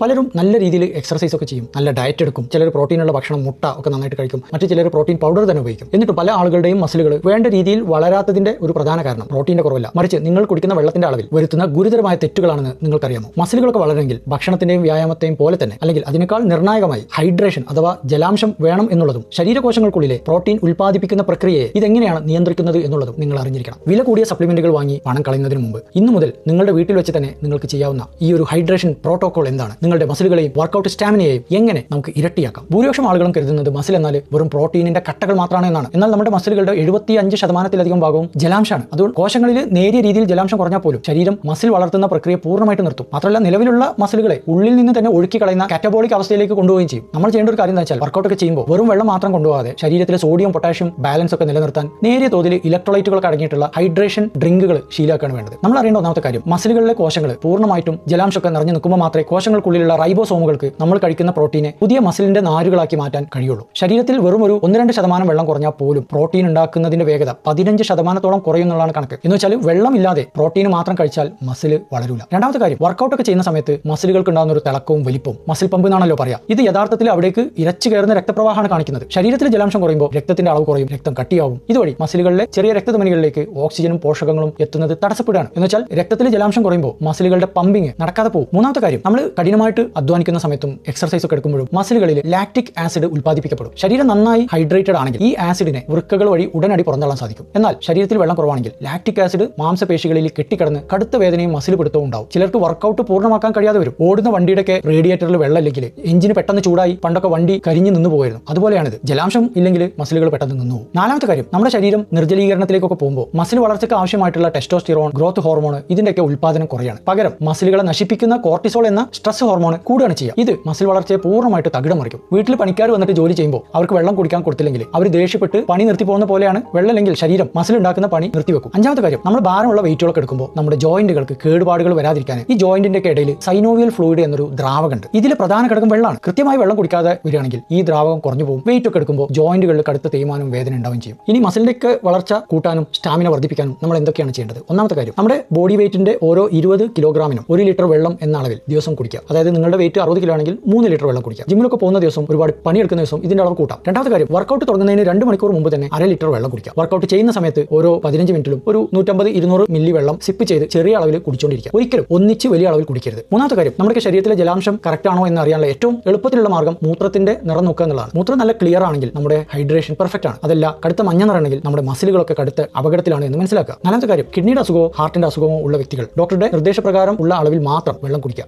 പലരും നല്ല രീതിയിൽ എക്സർസൈസ് ഒക്കെ ചെയ്യും, നല്ല ഡയറ്റ് എടുക്കും, ചിലർ പ്രോട്ടീനുള്ള ഭക്ഷണം, മുട്ട ഒക്കെ നന്നായിട്ട് കഴിക്കും, മറ്റു ചിലർ പ്രോട്ടീൻ പൗഡർ തന്നെ ഉപയോഗിക്കും. എന്നിട്ട് പല ആളുകളുടെയും മസിലുകൾ വേണ്ട രീതിയിൽ വളരാത്തതിന്റെ ഒരു പ്രധാന കാരണം പ്രോട്ടീന്റെ കുറവല്ല, മറിച്ച് നിങ്ങൾ കുടിക്കുന്ന വെള്ളത്തിന്റെ അളവിൽ വരുത്തുന്ന ഗുരുതരമായ തെറ്റുകളാണെന്ന് നിങ്ങൾക്കറിയാമോ? മസിലുകളൊക്കെ വളരണമെങ്കിൽ ഭക്ഷണത്തിന്റെയും വ്യായാമത്തെയും പോലെ തന്നെ, അല്ലെങ്കിൽ അതിനേക്കാൾ നിർണായകമായി ഹൈഡ്രേഷൻ അഥവാ ജലാംശം വേണം എന്നുള്ളതും, ശരീരകോശങ്ങൾക്കുള്ളിലെ പ്രോട്ടീൻ ഉൽപ്പാദിപ്പിക്കുന്ന പ്രക്രിയയെ ഇതെങ്ങനെയാണ് നിയന്ത്രിക്കുന്നത് എന്നുള്ളതും നിങ്ങൾ അറിഞ്ഞിരിക്കണം. വില കൂടിയ സപ്ലിമെന്റുകൾ വാങ്ങി പണം കളയുന്നതിന് മുമ്പ് ഇന്നു മുതൽ നിങ്ങളുടെ വീട്ടിൽ വെച്ച് തന്നെ നിങ്ങൾക്ക് ചെയ്യാവുന്ന ഈ ഒരു ഹൈഡ്രേഷൻ പ്രോട്ടോകോൾ എന്താണ്, നിങ്ങളുടെ മസിലുകളെയും വർക്കൗട്ട് സ്റ്റാമിനയെയും എങ്ങനെ നമുക്ക് ഇരട്ടിയാക്കാം. ഭൂരിപക്ഷം ആളുകളും കരുതുന്നത് മസിൽ എന്നാൽ വെറും പ്രോട്ടീനിന്റെ കട്ടകൾ മാത്രമാണ് എന്നാണ്. എന്നാൽ നമ്മുടെ മസിലുകളുടെ 75% ഭാഗവും ജലാംശമാണ്. അതുകൊണ്ട് കോശങ്ങളിൽ നേരിയ രീതിയിൽ ജലാംശം കുറഞ്ഞാൽ പോലും ശരീരം മസിൽ വളർത്തുന്ന പ്രക്രിയ പൂർണ്ണമായിട്ട് നിർത്തും. മാത്രമല്ല നിലവിലുള്ള മസിലുകളെ ഉള്ളിൽ നിന്ന് തന്നെ ഒഴുക്കി കളയുന്ന കാറ്റബോളിക് അവസ്ഥയിലേക്ക് കൊണ്ടുപോവുകയും ചെയ്യും. നമ്മൾ ചെയ്യേണ്ട ഒരു കാര്യം എന്താ വെച്ചാൽ, വർക്കൗട്ട് ഒക്കെ ചെയ്യുമ്പോൾ വെറും വെള്ളം മാത്രം കൊണ്ടുപോകാതെ ശരീരത്തിലെ സോഡിയം പൊട്ടാഷ്യം ബാലൻസ് ഒക്കെ നിലനിർത്താൻ നേരിയ തോതിൽ ഇലക്ട്രോലൈറ്റുകളൊക്കെ അടങ്ങിയിട്ടുള്ള ഹൈഡ്രേഷൻ ഡ്രിങ്കുകൾ ശീലമാക്കാണ് വേണ്ടത്. നമ്മൾ അറിയേണ്ട ഒന്നാമത്തെ കാര്യം, മസിലുകളിലെ കോശങ്ങൾ പൂർണ്ണമായിട്ടും ജലാംശമൊക്കെ നിറഞ്ഞു നിൽക്കുമ്പോൾ മാത്രമേ കോശങ്ങൾക്കുള്ളിലുള്ള റൈബോസോമുകൾക്ക് നമ്മൾ കഴിക്കുന്ന പ്രോട്ടീനെ പുതിയ മസിലിന്റെ നാരുകളാക്കി മാറ്റാൻ കഴിയുള്ളൂ. ശരീരത്തിൽ വെറും ഒരു 1-2% വെള്ളം കുറഞ്ഞാൽ പോലും പ്രോട്ടീൻ ഉണ്ടാക്കുന്നതിന്റെ വേഗത 15% കുറയുന്നതാണ് കണക്ക്. എന്ന് വെച്ചാൽ വെള്ളമില്ലാതെ പ്രോട്ടീൻ മാത്രം കഴിച്ചാൽ മസിൽ വളരില്ല. രണ്ടാമത്തെ കാര്യം, വർക്കൗട്ട് ഒക്കെ ചെയ്യുന്ന സമയത്ത് മസിലുകൾക്ക് ഉണ്ടാകുന്ന ഒരു തിളക്കവും വലിപ്പവും, മസിൽ പമ്പ് എന്നാണല്ലോ പറയാം, ഇത് യഥാർത്ഥത്തിൽ അവിടേക്ക് ഇരച്ചു കയറുന്ന രക്തപ്രവാഹമാണ് കാണിക്കുന്നത്. ശരീരത്തിൽ ജലാംശം കുറയുമ്പോൾ രക്തത്തിന്റെ അളവ് കുറയും, രക്തം കട്ടിയാവും. ഇതുവഴി മസിലുകളിലെ ചെറിയ രക്തധമനികളിലേക്ക് ഓക്സിജനും പോഷകങ്ങളും എത്തുന്നത് തടസ്സപ്പെടുകയാണ്. എന്ന് വെച്ചാൽ രക്തത്തിൽ ജലാംശം കുറയുമ്പോൾ മസിലുകളുടെ പമ്പിങ് നടക്കാതെ പോകും. മൂന്നാമത്തെ കാര്യം, നമ്മൾ കഠിനമായിട്ട് അധ്വാനിക്കുന്ന സമയത്തും എക്സർസൈസ് ഒക്കെ എടുക്കുമ്പോഴും മസിലുകളിൽ ലാക്റ്റിക് ആസിഡ് ഉൽപ്പാദിപ്പിക്കപ്പെടും. ശരീരം നന്നായി ഹൈഡ്രേറ്റഡ് ആണെങ്കിൽ ഈ ആസിഡിനെ വൃക്കകൾ വഴി ഉടനടി പുറന്തള്ളാൻ സാധിക്കും. എന്നാൽ ശരീരത്തിൽ വെള്ളം കുറവാണെങ്കിൽ ലാക്റ്റിക് ആസിഡ് മാംസപേശികളിൽ കെട്ടിക്കിടന്ന് കടുത്ത വേദനയും മസിൽ പിടുത്തവും ഉണ്ടാവും. ചിലർക്ക് വർക്കൗട്ട് പൂർണ്ണമാക്കാൻ കഴിയാതെ വരും. ഓടുന്ന വണ്ടിയുടെയൊക്കെ റേഡിയേറ്ററിൽ വെള്ളം ഇല്ലെങ്കിൽ എഞ്ചിന് പെട്ടെന്ന് ചൂടായി പണ്ടൊക്കെ വണ്ടി കരിഞ്ഞു നിന്ന് പോയിരുന്നു. അതുപോലെയാണിത്. ജലാംശം ഇല്ലെങ്കിൽ മസിലുകൾ പെട്ടെന്ന് നിന്നു പോകും. നാലാമത്തെ കാര്യം, നമ്മുടെ ശരീരം നിർജ്ജലീകരണത്തിലേക്കൊക്കെ പോകുമ്പോൾ മസിൽ വളർച്ചയ്ക്ക് ആവശ്യമായിട്ടുള്ള ടെസ്റ്റോസ്റ്റിറോൺ, ഗ്രോത്ത് ഹോർമോൺ ഇതിന്റെയൊക്കെ ഉൽപ്പാദനം കുറയാണ്. പകരം മസിലുകളെ നശിപ്പിക്കുന്ന കോർട്ടിസോൾ എന്ന സ്ട്രെസ് ഹോർമോൺ കൂടുകയാണ് ചെയ്യുക. ഇത് മസിൽ വളർച്ചയെ പൂർണ്ണമായിട്ട് തകിടം മറിക്കും. വീട്ടിൽ പണിക്കാർ വന്നിട്ട് ജോലി ചെയ്യുമ്പോൾ അവർക്ക് വെള്ളം കുടിക്കാൻ കൊടുത്തില്ലെങ്കിൽ അവർ ദേഷ്യപ്പെട്ട് പണി നിർത്തി പോകുന്ന പോലെയാണ്. വെള്ളമില്ലെങ്കിൽ ശരീരം മസിൽ ഉണ്ടാക്കുന്ന പണി നിർത്തിവെക്കും. അഞ്ചാമത്തെ കാര്യം, നമ്മൾ ഭാരമുള്ള വെയിറ്റുകളൊക്കെ എടുക്കുമ്പോൾ നമ്മുടെ ജോയിന്റുകൾക്ക് കേടുപാടുകൾ വരാതിരിക്കാൻ ഈ ജോയിന്റിന്റെ ഇടയിൽ സൈനോവിയൽ ഫ്ലൂയിഡ് എന്നൊരു ദ്രാവകമുണ്ട്. ഇതിലെ പ്രധാന ഘടകം വെള്ളമാണ്. കൃത്യമായി വെള്ളം കുടിക്കാതെ വരികയാണെങ്കിൽ ഈ ദ്രാവകം കുറഞ്ഞു പോകും. വെയിറ്റ് ഒക്കെ എടുക്കുമ്പോൾ ജോയിന്റുകളിൽ കടുത്ത തേയ്മാനവും വേദന ഉണ്ടാവുകയും ചെയ്യും. ഇനി മസിലിന്റെ ഒക്കെ വളർച്ച കൂട്ടാനും സ്റ്റാമിന വർദ്ധിപ്പിക്കാനും നമ്മൾ എന്തൊക്കെയാണ് ചെയ്യേണ്ടത്? ഒന്നാമത്തെ കാര്യം, നമ്മുടെ ബോഡി വെയിറ്റിന്റെ ഓരോ 20 കിലോഗ്രാമിനും 1 ലിറ്റർ വെള്ളം എന്ന അളവിൽ ദിവസം കുടിക്കുക. അതായത് നിങ്ങളുടെ വെയിറ്റ് 60 കിലോ ആണെങ്കിൽ 3 ലിറ്റർ വെള്ളം കുടിക്കുക. ജിമ്മിലൊക്കെ പോകുന്ന ദിവസം, ഒരുപാട് പണിയെടുക്കുന്ന ദിവസം ഇതിന്റെ അളവ് കൂട്ടാം. രണ്ടാമത്തെ കാര്യം, വർക്കൗട്ട് തുടങ്ങുന്നതിന് 2 മണിക്കൂർ മുമ്പ് തന്നെ 1/2 ലിറ്റർ വെള്ളം കുടിക്കുക. വർക്കൗട്ട് ചെയ്യുന്ന സമയത്ത് ഓരോ 15 മിനിറ്റിലും ഒരു 150-200 മില്ലി വെള്ളം സിപ്പ് ചെയ്ത് ചെറിയ അളവിൽ കുടിച്ചുകൊണ്ടിരിക്കുക. ഒരിക്കലും ഒന്നിച്ച് വലിയ അളവിൽ കുടിക്കരുത്. മൂന്നാമത്തെ കാര്യം, നമ്മുടെ ശരീരത്തിലെ ജലാംശം കറക്റ്റ് ആണോ എന്ന് അറിയാനുള്ള ഏറ്റവും എളുപ്പത്തിലുള്ള മാർഗ്ഗം മൂത്രത്തിന്റെ നിറം നോക്കുക എന്നുള്ളതാണ്. മൂത്രം നല്ല ക്ലിയർ ആണെങ്കിൽ നമ്മുടെ ഹൈഡ്രേഷൻ പെർഫെക്റ്റ് ആണ്. അതല്ല കടുത്ത മഞ്ഞ നിറമാണെങ്കിൽ നമ്മുടെ മസിലുകളൊക്കെ കടുത്ത അപകടത്തിലാണ് എന്ന് മനസ്സിലാക്കുക. നാലാമത്തെ കാര്യം, കിഡ്നിയുടെ അസുഖമോ ഹാർട്ടിന്റെ അസുഖമോ ഉള്ള വ്യക്തികൾ ഡോക്ടറുടെ നിർദ്ദേശപ്രകാരം ഉള്ള അളവിൽ മാത്രം വെള്ളം കുടിക്കുക.